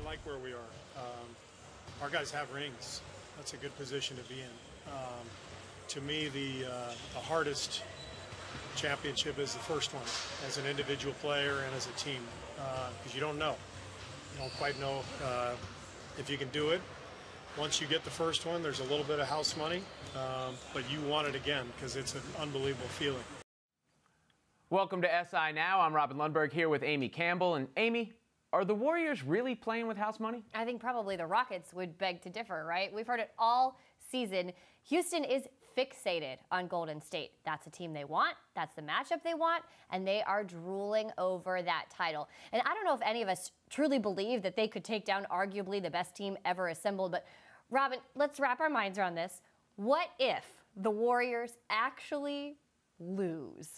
like where we are. Our guys have rings. That's a good position to be in. To me, the hardest championship is the first one, as an individual player and as a team, because you don't know. You don't quite know if you can do it. Once you get the first one, there's a little bit of house money, but you want it again because it's an unbelievable feeling. Welcome to SI Now. I'm Robin Lundberg here with Amy Campbell. And Amy, are the Warriors really playing with house money? I think probably the Rockets would beg to differ, right? We've heard it all season. Houston is fixated on Golden State. That's a team they want. That's the matchup they want. And they are drooling over that title. And I don't know if any of us truly believe that they could take down arguably the best team ever assembled. But Robin, let's wrap our minds around this. What if the Warriors actually lose?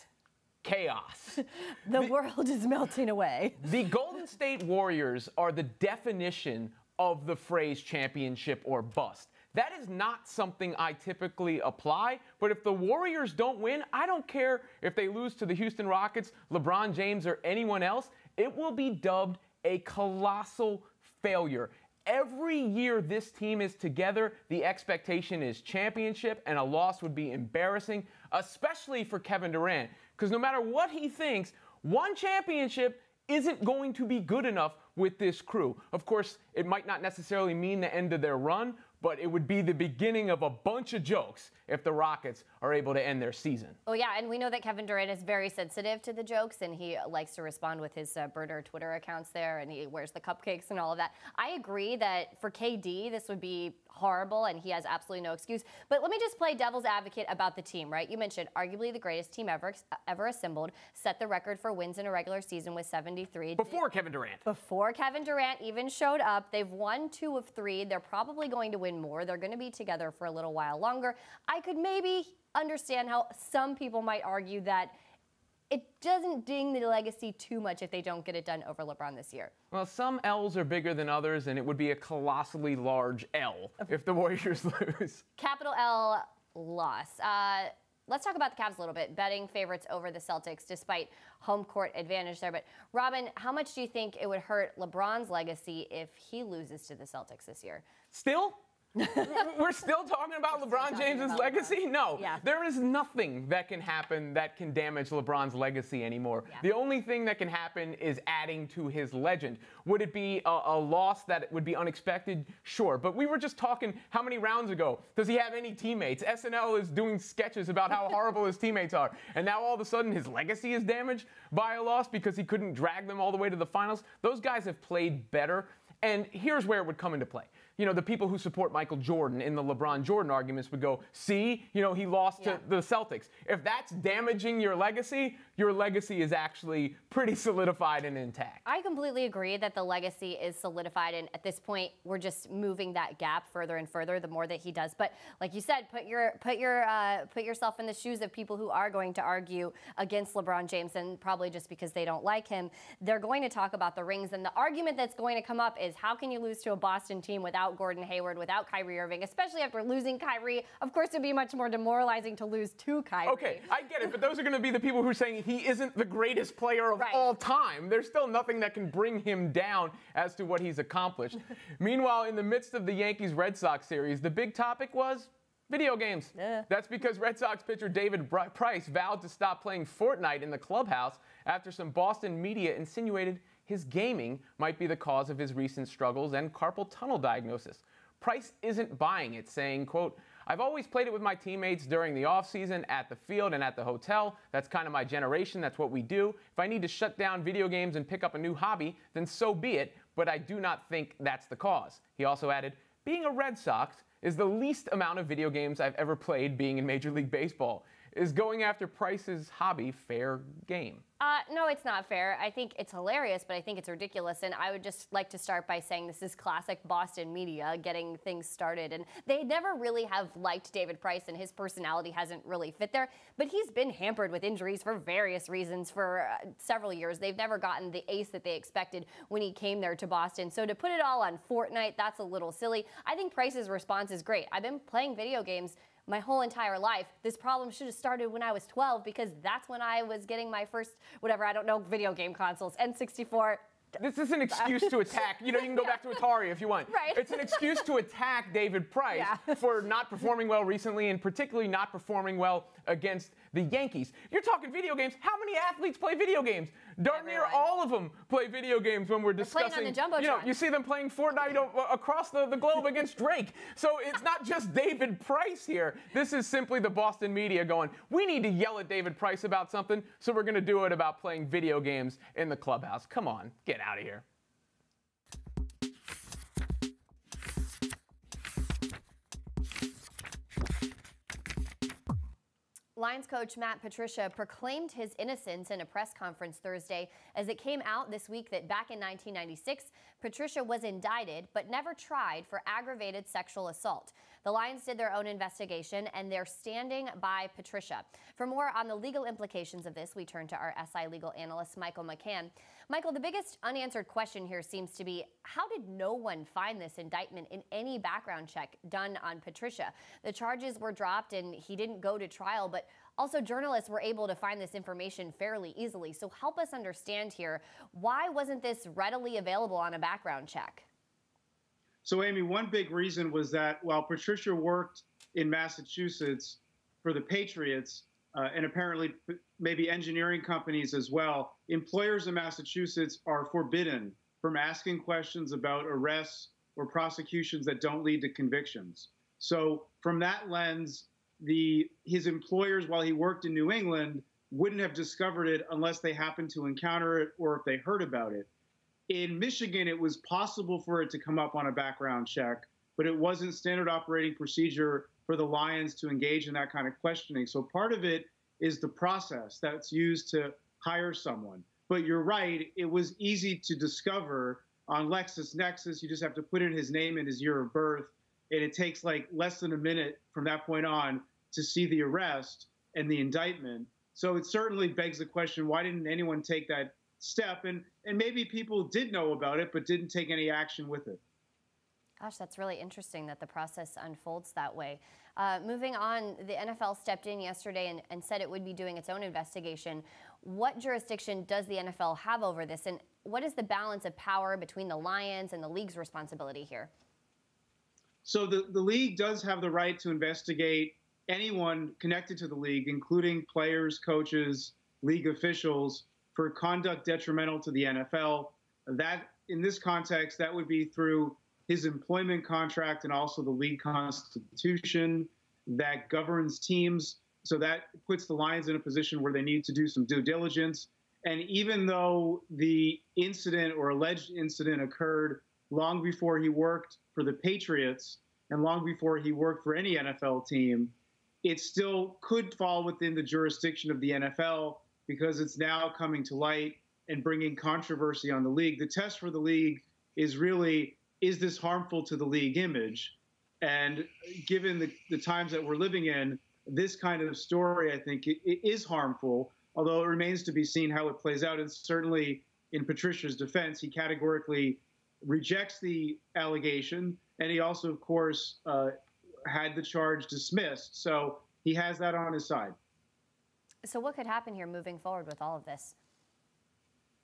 Chaos. The world is melting away. The Golden State Warriors are the definition of the phrase championship or bust. That is not something I typically apply, but if the Warriors don't win, I don't care if they lose to the Houston Rockets, LeBron James, or anyone else, it will be dubbed a colossal failure. Every year this team is together, the expectation is championship, and a loss would be embarrassing, especially for Kevin Durant, because no matter what he thinks, one championship isn't going to be good enough with this crew. Of course, it might not necessarily mean the end of their run, but it would be the beginning of a bunch of jokes if the Rockets are able to end their season. Oh, yeah, and we know that Kevin Durant is very sensitive to the jokes, and he likes to respond with his burner Twitter accounts there, and he wears the cupcakes and all of that. I agree that for KD, this would be horrible, and he has absolutely no excuse. But let me just play devil's advocate about the team, right? You mentioned arguably the greatest team ever assembled, set the record for wins in a regular season with 73. Before Kevin Durant. Before Kevin Durant even showed up. They've won 2 of 3. They're probably going to win more. They're going to be together for a little while longer. I could maybe understand how some people might argue that it doesn't ding the legacy too much if they don't get it done over LeBron this year. Well, some L's are bigger than others, and it would be a colossally large L if the Warriors lose. Capital L loss. Let's talk about the Cavs a little bit. Betting favorites over the Celtics despite home court advantage there. But Robin, how much do you think it would hurt LeBron's legacy if he loses to the Celtics this year? Still? We're still talking about LeBron James's legacy? No. Yeah. There is nothing that can happen that can damage LeBron's legacy anymore. Yeah. The only thing that can happen is adding to his legend. Would it be a loss that would be unexpected? Sure. But we were just talking how many rounds ago? Does he have any teammates? SNL is doing sketches about how horrible his teammates are. And now all of a sudden his legacy is damaged by a loss because he couldn't drag them all the way to the finals. Those guys have played better. And here's where it would come into play. You know, the people who support Michael Jordan in the LeBron Jordan arguments would go, see, you know, he lost to the Celtics. If that's damaging your legacy is actually pretty solidified and intact. I completely agree that the legacy is solidified, and at this point, we're just moving that gap further and further the more that he does. But like you said, put yourself in the shoes of people who are going to argue against LeBron James, and probably just because they don't like him, they're going to talk about the rings. And the argument that's going to come up is, how can you lose to a Boston team without Gordon Hayward, without Kyrie Irving, especially after losing Kyrie? Of course, it'd be much more demoralizing to lose to Kyrie. Okay, I get it, but those are going to be the people who are saying he isn't the greatest player of all time. There's still nothing that can bring him down as to what he's accomplished. Meanwhile, in the midst of the Yankees-Red Sox series, the big topic was video games. Yeah. That's because Red Sox pitcher David Price vowed to stop playing Fortnite in the clubhouse after some Boston media insinuated his gaming might be the cause of his recent struggles and carpal tunnel diagnosis. Price isn't buying it, saying, quote, "I've always played it with my teammates during the offseason, at the field and at the hotel. That's kind of my generation. That's what we do. If I need to shut down video games and pick up a new hobby, then so be it, but I do not think that's the cause." He also added, "Being a Red Sox is the least amount of video games I've ever played being in Major League Baseball. Is going after Price's hobby fair game?" No, it's not fair. I think it's hilarious, but I think it's ridiculous. And I would just like to start by saying this is classic Boston media getting things started. And they never really have liked David Price, and his personality hasn't really fit there. But he's been hampered with injuries for various reasons for several years. They've never gotten the ace that they expected when he came there to Boston. So to put it all on Fortnite, that's a little silly. I think Price's response is great. I've been playing video games my whole entire life. This problem should have started when I was 12, because that's when I was getting my first, whatever, I don't know, video game consoles, N64. This is an excuse to attack. You know, you can go back to Atari if you want. Right. It's an excuse to attack David Price for not performing well recently, and particularly not performing well against the Yankees. You're talking video games. How many athletes play video games? Darn near all of them play video games when we're discussing. Playing on the Jumbotron. You know, you see them playing Fortnite across the globe against Drake. So it's not just David Price here. This is simply the Boston media going, we need to yell at David Price about something, so we're going to do it about playing video games in the clubhouse. Come on, get out of here. Lions coach Matt Patricia proclaimed his innocence in a press conference Thursday as it came out this week that back in 1996, Patricia was indicted but never tried for aggravated sexual assault. The Lions did their own investigation, and they're standing by Patricia. For more on the legal implications of this, we turn to our SI legal analyst, Michael McCann. Michael, the biggest unanswered question here seems to be, how did no one find this indictment in any background check done on Patricia? The charges were dropped and he didn't go to trial, but also journalists were able to find this information fairly easily. So help us understand here, why wasn't this readily available on a background check? So, Amy, one big reason was that while Patricia worked in Massachusetts for the Patriots, and apparently maybe engineering companies as well, employers in Massachusetts are forbidden from asking questions about arrests or prosecutions that don't lead to convictions. So from that lens, his employers, while he worked in New England, wouldn't have discovered it unless they happened to encounter it or if they heard about it. In Michigan, it was possible for it to come up on a background check, but it wasn't standard operating procedure for the Lions to engage in that kind of questioning. So part of it is the process that's used to hire someone. But you're right, it was easy to discover on LexisNexis. You just have to put in his name and his year of birth, and it takes like less than a minute from that point on to see the arrest and the indictment. So it certainly begs the question, why didn't anyone take that step? And maybe people did know about it, but didn't take any action with it. Gosh, that's really interesting that the process unfolds that way. Moving on, the NFL stepped in yesterday and said it would be doing its own investigation. What jurisdiction does the NFL have over this, and what is the balance of power between the Lions and the league's responsibility here? So the league does have the right to investigate anyone connected to the league, including players, coaches, league officials, for conduct detrimental to the NFL. That, in this context, that would be through his employment contract and also the league constitution that governs teams. So that puts the Lions in a position where they need to do some due diligence. And even though the incident or alleged incident occurred long before he worked for the Patriots and long before he worked for any NFL team, it still could fall within the jurisdiction of the NFL because it's now coming to light and bringing controversy on the league. The test for the league is really, is this harmful to the league image? And given the times that we're living in, this kind of story, I think, it is harmful, although it remains to be seen how it plays out. And certainly in Patricia's defense, he categorically rejects the allegation. And he also, of course, had the charge dismissed. So he has that on his side. So what could happen here moving forward with all of this?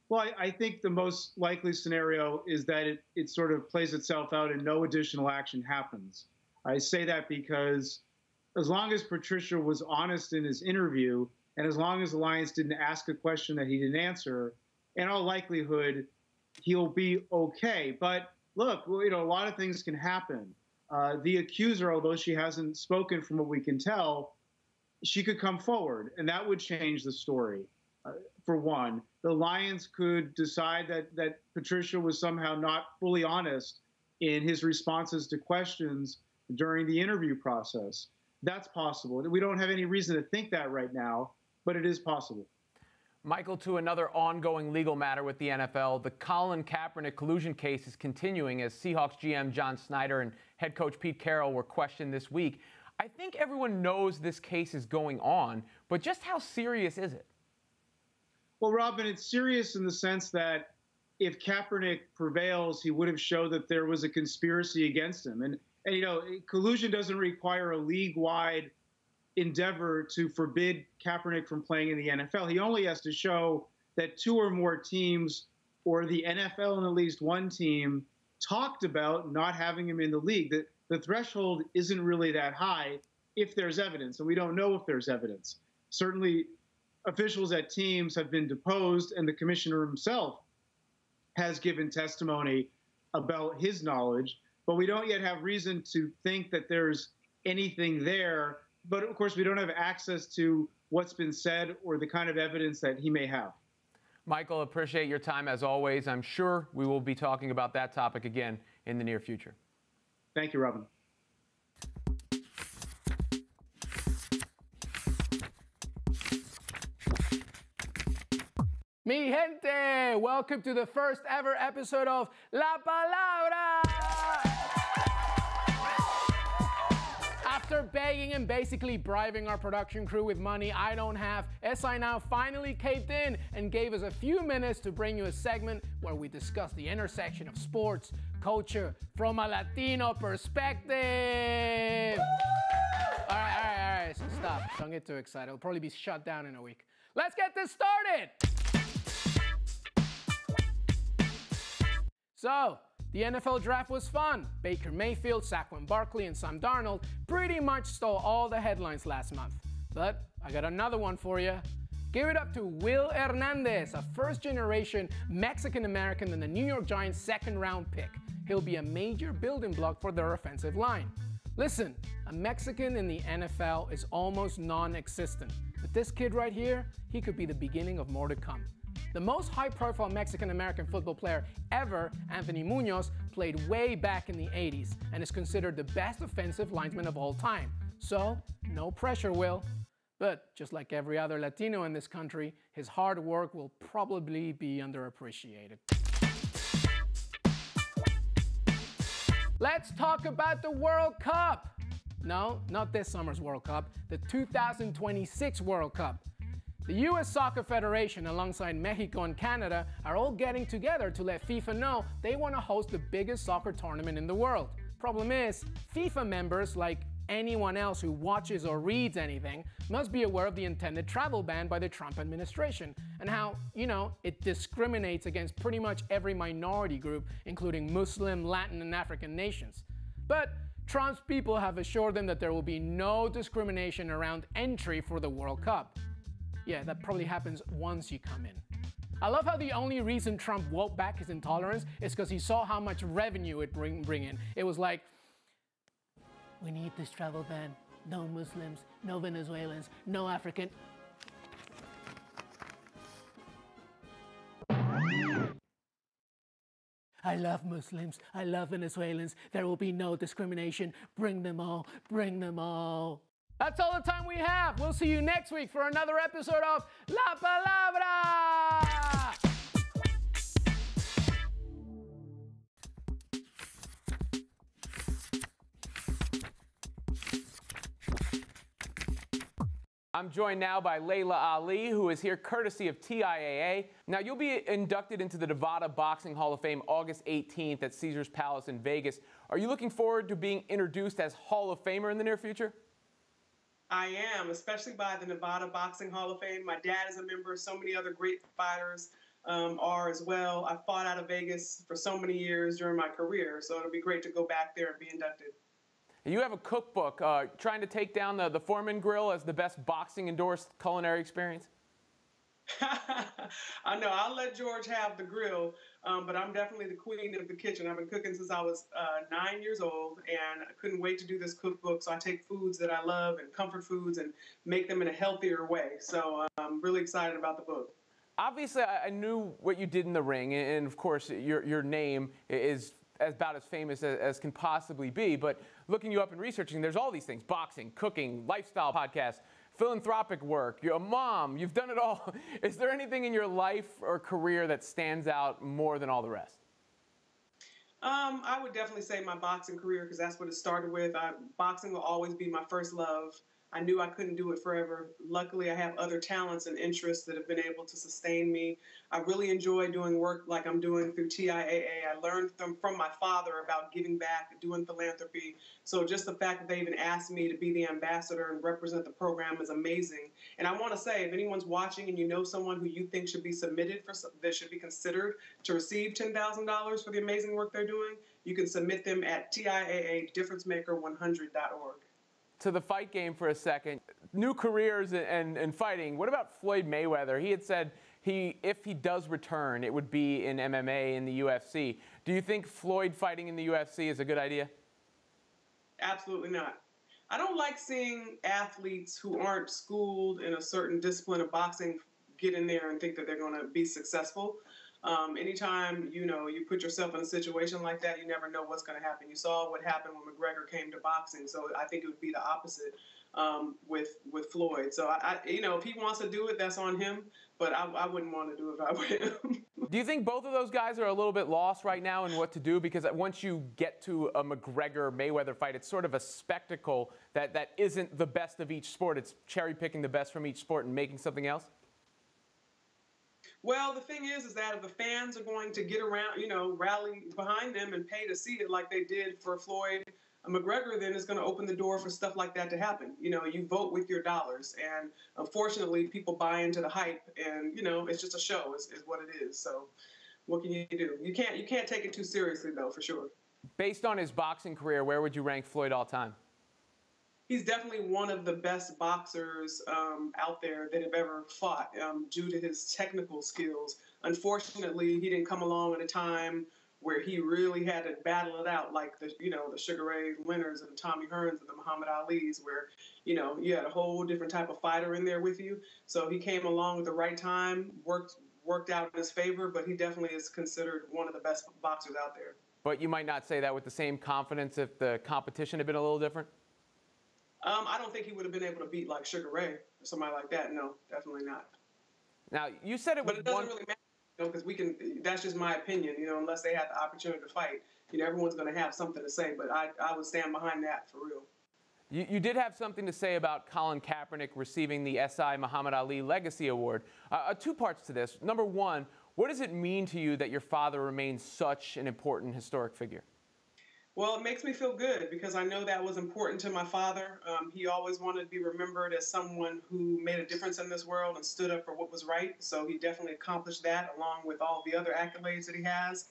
Well, I think the most likely scenario is that it sort of plays itself out and no additional action happens. I say that because as long as Patricia was honest in his interview, and as long as the Lions didn't ask a question that he didn't answer, in all likelihood, he'll be okay. But look, a lot of things can happen. The accuser, although she hasn't spoken from what we can tell, she could come forward, and that would change the story. For one, the Lions could decide that Patricia was somehow not fully honest in his responses to questions during the interview process. That's possible. We don't have any reason to think that right now, but it is possible. Michael, to another ongoing legal matter with the NFL, the Colin Kaepernick collusion case is continuing as Seahawks GM John Snyder and head coach Pete Carroll were questioned this week. I think everyone knows this case is going on, but just how serious is it? Well, Robin, it's serious in the sense that if Kaepernick prevails, he would have showed that there was a conspiracy against him. And collusion doesn't require a league-wide endeavor to forbid Kaepernick from playing in the NFL. He only has to show that two or more teams or the NFL and at least one team talked about not having him in the league. That the threshold isn't really that high if there's evidence, and we don't know if there's evidence. Certainly, officials at teams have been deposed, and the commissioner himself has given testimony about his knowledge, but we don't yet have reason to think that there's anything there. But of course, we don't have access to what's been said or the kind of evidence that he may have. Michael, appreciate your time as always. I'm sure we will be talking about that topic again in the near future. Thank you, Robin. Mi gente, welcome to the first ever episode of La Palabra. After begging and basically bribing our production crew with money I don't have, SI now finally caved in and gave us a few minutes to bring you a segment where we discuss the intersection of sports, culture, from a Latino perspective. All right, so stop. Don't get too excited. It'll probably be shut down in a week. Let's get this started. So, the NFL draft was fun. Baker Mayfield, Saquon Barkley, and Sam Darnold pretty much stole all the headlines last month. But I got another one for you. Give it up to Will Hernandez, a first-generation Mexican-American and the New York Giants' second-round pick. He'll be a major building block for their offensive line. Listen, a Mexican in the NFL is almost non-existent. But this kid right here, he could be the beginning of more to come. The most high-profile Mexican-American football player ever, Anthony Munoz, played way back in the 80s and is considered the best offensive lineman of all time. So, no pressure, Will. But just like every other Latino in this country, his hard work will probably be underappreciated. Let's talk about the World Cup. No, not this summer's World Cup, the 2026 World Cup. The U.S. Soccer Federation, alongside Mexico and Canada, are all getting together to let FIFA know they want to host the biggest soccer tournament in the world. Problem is, FIFA members, like anyone else who watches or reads anything, must be aware of the intended travel ban by the Trump administration and how, it discriminates against pretty much every minority group, including Muslim, Latin, and African nations. But Trump's people have assured them that there will be no discrimination around entry for the World Cup. Yeah, that probably happens once you come in. I love how the only reason Trump walked back his intolerance is because he saw how much revenue it bring in. It was like, we need this travel ban. No Muslims, no Venezuelans, no African. I love Muslims, I love Venezuelans. There will be no discrimination. Bring them all, bring them all. That's all the time we have. We'll see you next week for another episode of La Palabra! I'm joined now by Laila Ali, who is here courtesy of TIAA. Now, you'll be inducted into the Nevada Boxing Hall of Fame August 18th at Caesars Palace in Vegas. Are you looking forward to being introduced as Hall of Famer in the near future? I am, especially by the Nevada Boxing Hall of Fame. My dad is a member. So many other great fighters are as well. I fought out of Vegas for so many years during my career, so it'll be great to go back there and be inducted. You have a cookbook trying to take down the Foreman Grill as the best boxing-endorsed culinary experience? I know. I'll let George have the grill, but I'm definitely the queen of the kitchen. I've been cooking since I was 9 years old, and I couldn't wait to do this cookbook. So I take foods that I love and comfort foods and make them in a healthier way. So I'm really excited about the book. Obviously, I knew what you did in the ring, and of course, your name is about as famous as can possibly be. But looking you up and researching, there's all these things: boxing, cooking, lifestyle podcasts, philanthropic work, you're a mom, you've done it all. Is there anything in your life or career that stands out more than all the rest? I would definitely say my boxing career, because that's what it started with. Boxing will always be my first love. I knew I couldn't do it forever. Luckily, I have other talents and interests that have been able to sustain me. I really enjoy doing work like I'm doing through TIAA. I learned from my father about giving back, doing philanthropy. So just the fact that they even asked me to be the ambassador and represent the program is amazing. And I want to say, if anyone's watching and you know someone who you think should be submitted for, that should be considered to receive $10,000 for the amazing work they're doing, you can submit them at TIAA-differencemaker100.org. To the fight game for a second. New careers and fighting. What about Floyd Mayweather? He had said if he does return, it would be in MMA in the UFC. Do you think Floyd fighting in the UFC is a good idea? Absolutely not. I don't like seeing athletes who aren't schooled in a certain discipline of boxing get in there and think that they're going to be successful. Anytime, you put yourself in a situation like that, you never know what's going to happen. You saw what happened when McGregor came to boxing, so I think it would be the opposite with Floyd. So, if he wants to do it, that's on him, but I wouldn't want to do it if I were him. Do you think both of those guys are a little bit lost right now in what to do? Because once you get to a McGregor-Mayweather fight, it's sort of a spectacle that isn't the best of each sport. It's cherry-picking the best from each sport and making something else? Well, the thing is that if the fans are going to get around, rally behind them and pay to see it like they did for Floyd McGregor, then it's going to open the door for stuff like that to happen. You vote with your dollars. And unfortunately, people buy into the hype and, it's just a show is what it is. So what can you do? You can't take it too seriously, though, for sure. Based on his boxing career, where would you rank Floyd all time? He's definitely one of the best boxers out there that have ever fought due to his technical skills. Unfortunately, he didn't come along at a time where he really had to battle it out like the Sugar Ray Leonards and the Tommy Hearns and the Muhammad Alis, where, you had a whole different type of fighter in there with you. So he came along at the right time, worked out in his favor, but he definitely is considered one of the best boxers out there. But you might not say that with the same confidence if the competition had been a little different? I don't think he would have been able to beat like Sugar Ray or somebody like that. No, definitely not. Now, you said it was but it doesn't really matter, because that's just my opinion, unless they had the opportunity to fight. Everyone's going to have something to say, but I would stand behind that for real. You did have something to say about Colin Kaepernick receiving the SI Muhammad Ali Legacy Award. Two parts to this. Number one, what does it mean to you that your father remains such an important historic figure? Well, it makes me feel good because I know that was important to my father. He always wanted to be remembered as someone who made a difference in this world and stood up for what was right. So he definitely accomplished that along with all the other accolades that he has.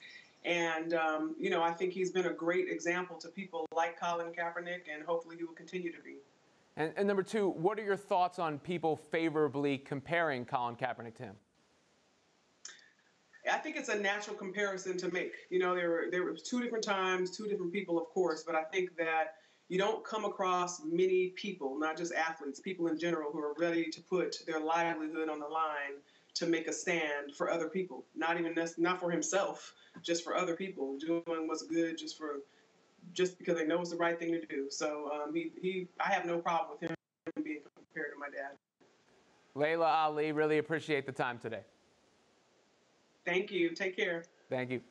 And, I think he's been a great example to people like Colin Kaepernick, and hopefully he will continue to be. And number two, what are your thoughts on people favorably comparing Colin Kaepernick to him? I think it's a natural comparison to make. There were two different times, two different people, of course, but I think that you don't come across many people, not just athletes, people in general, who are ready to put their livelihood on the line to make a stand for other people. Not for himself, just for other people, doing what's good just because they know it's the right thing to do. So I have no problem with him being compared to my dad. Laila Ali, really appreciate the time today. Thank you. Take care. Thank you.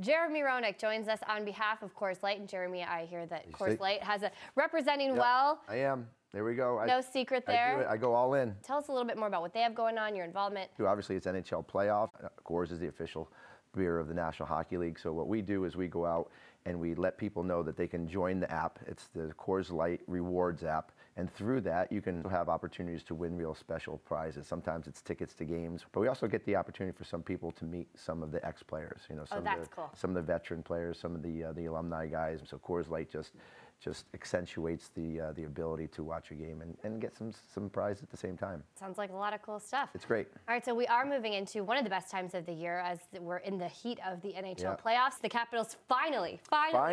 Jeremy Roenick joins us on behalf of Coors Light. And Jeremy, I hear that Coors Light has a representing well. I am. There we go. No secret there. I do it. I go all in. Tell us a little bit more about what they have going on, your involvement. Obviously, it's NHL playoff. Coors is the official beer of the National Hockey League. So what we do is we go out and we let people know that they can join the app. It's the Coors Light Rewards app. And through that, you can have opportunities to win real special prizes. Sometimes it's tickets to games, but we also get the opportunity for some people to meet some of the ex-players. Cool. Some of the veteran players, some of the alumni guys. So Coors Light just accentuates the ability to watch a game and get some prize at the same time. Sounds like a lot of cool stuff. It's great. All right, so we are moving into one of the best times of the year as we're in the heat of the NHL playoffs. The Capitals finally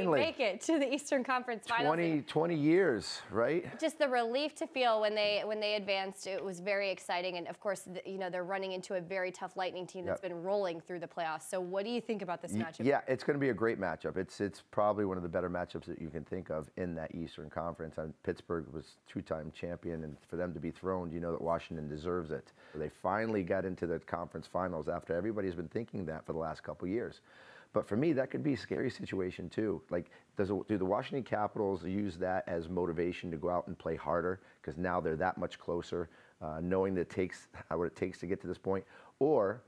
make it to the Eastern Conference Finals. 20 years, right? Just the relief to feel when they advanced. It was very exciting, and of course, they're running into a very tough Lightning team that's been rolling through the playoffs. So what do you think about this matchup? Yeah, it's going to be a great matchup. It's probably one of the better matchups that you can think of. in that Eastern Conference. Pittsburgh was two-time champion, and for them to be thrown, you know that Washington deserves it. They finally got into the conference finals after everybody's been thinking that for the last couple of years. But for me, that could be a scary situation too. Like, do the Washington Capitals use that as motivation to go out and play harder because now they're that much closer, knowing that what it takes to get to this point? Or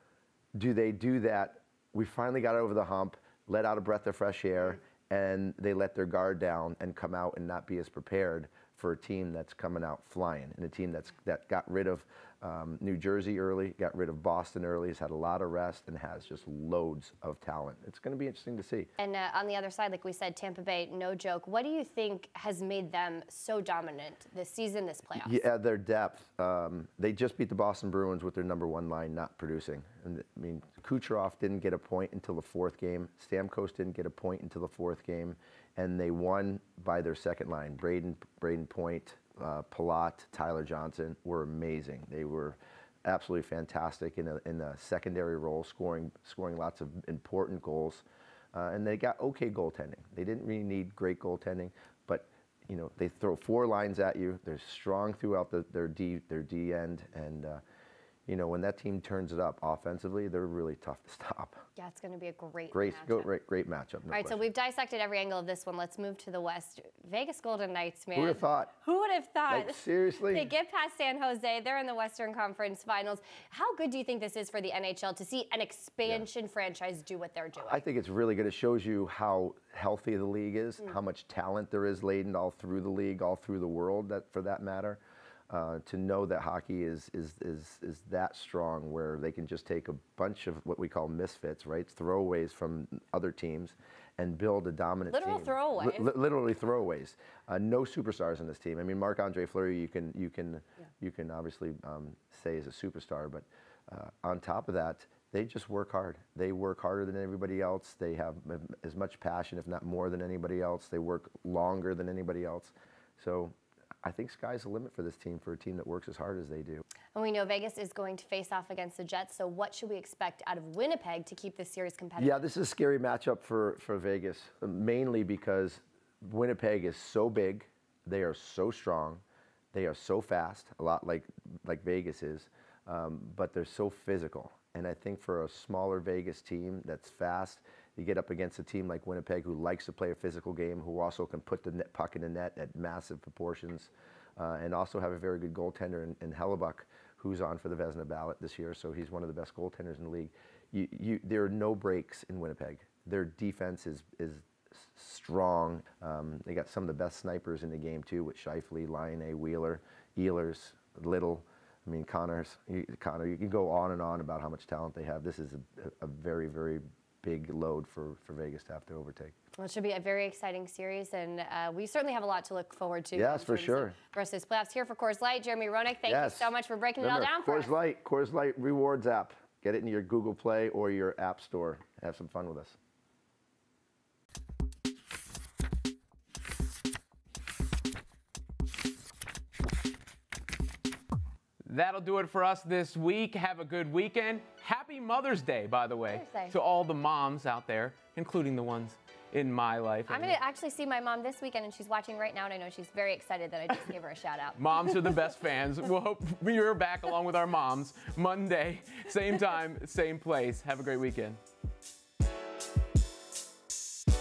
do they do that, we finally got over the hump, let out a breath of fresh air, and they let their guard down and come out and not be as prepared for a team that's coming out flying, and a team that got rid of New Jersey early, got rid of Boston early, has had a lot of rest, and has just loads of talent. It's going to be interesting to see. And on the other side, like we said, Tampa Bay, no joke. What do you think has made them so dominant this season, this playoffs? Yeah, their depth. They just beat the Boston Bruins with their #1 line not producing. And, I mean, Kucherov didn't get a point until the 4th game. Stamkos didn't get a point until the 4th game. And they won by their second line. Braden Point, Palat, Tyler Johnson were amazing. They were absolutely fantastic in a secondary role, scoring lots of important goals. And they got okay goaltending. They didn't really need great goaltending, but you know, they throw 4 lines at you. They're strong throughout their D end, and you know, when that team turns it up offensively, they're really tough to stop. Yeah, it's going to be a great matchup. Great matchup. All right, so we've dissected every angle of this one. Let's move to the West. Vegas Golden Knights, man. Who would have thought? Who would have thought? Like, seriously? They get past San Jose. They're in the Western Conference Finals. How good do you think this is for the NHL to see an expansion franchise do what they're doing? I think it's really good. It shows you how healthy the league is, how much talent there is laden all through the league, all through the world, for that matter. To know that hockey is that strong, where they can just take a bunch of what we call misfits, right, throwaways from other teams, and build a dominant team. Literally throwaways. No superstars in this team. I mean, Marc-Andre Fleury, you can obviously say is a superstar, but on top of that, they just work hard. They work harder than everybody else. They have as much passion, if not more, than anybody else. They work longer than anybody else. So I think sky's the limit for this team, for a team that works as hard as they do. And we know Vegas is going to face off against the Jets, so what should we expect out of Winnipeg to keep this series competitive? Yeah, this is a scary matchup for Vegas, mainly because Winnipeg is so big, they are so strong, they are so fast, a lot like Vegas is, but they're so physical. And I think for a smaller Vegas team that's fast, you get up against a team like Winnipeg, who likes to play a physical game, who also can put the puck in the net at massive proportions, and also have a very good goaltender in Hellebuck, who's on for the Vezina ballot this year, so he's one of the best goaltenders in the league. There are no breaks in Winnipeg. Their defense is strong. They got some of the best snipers in the game too, with Scheifele, Laine, Wheeler, Ehlers, Little. I mean, Connor, you can go on and on about how much talent they have. This is a very, very big load for Vegas to have to overtake. Well, it should be a very exciting series, and we certainly have a lot to look forward to. Yes, for sure. For us, this playoffs here for Coors Light. Jeremy Roenick, thank you so much for breaking it all down for us. Coors Light Rewards app. Get it in your Google Play or your App Store. Have some fun with us. That'll do it for us this week. Have a good weekend. Happy Mother's Day, by the way, to all the moms out there, including the ones in my life. I'm going to actually see my mom this weekend, and she's watching right now, and I know she's very excited that I just gave her a shout out. Moms are the best fans. We'll hope you're back along with our moms Monday, same time, same place. Have a great weekend.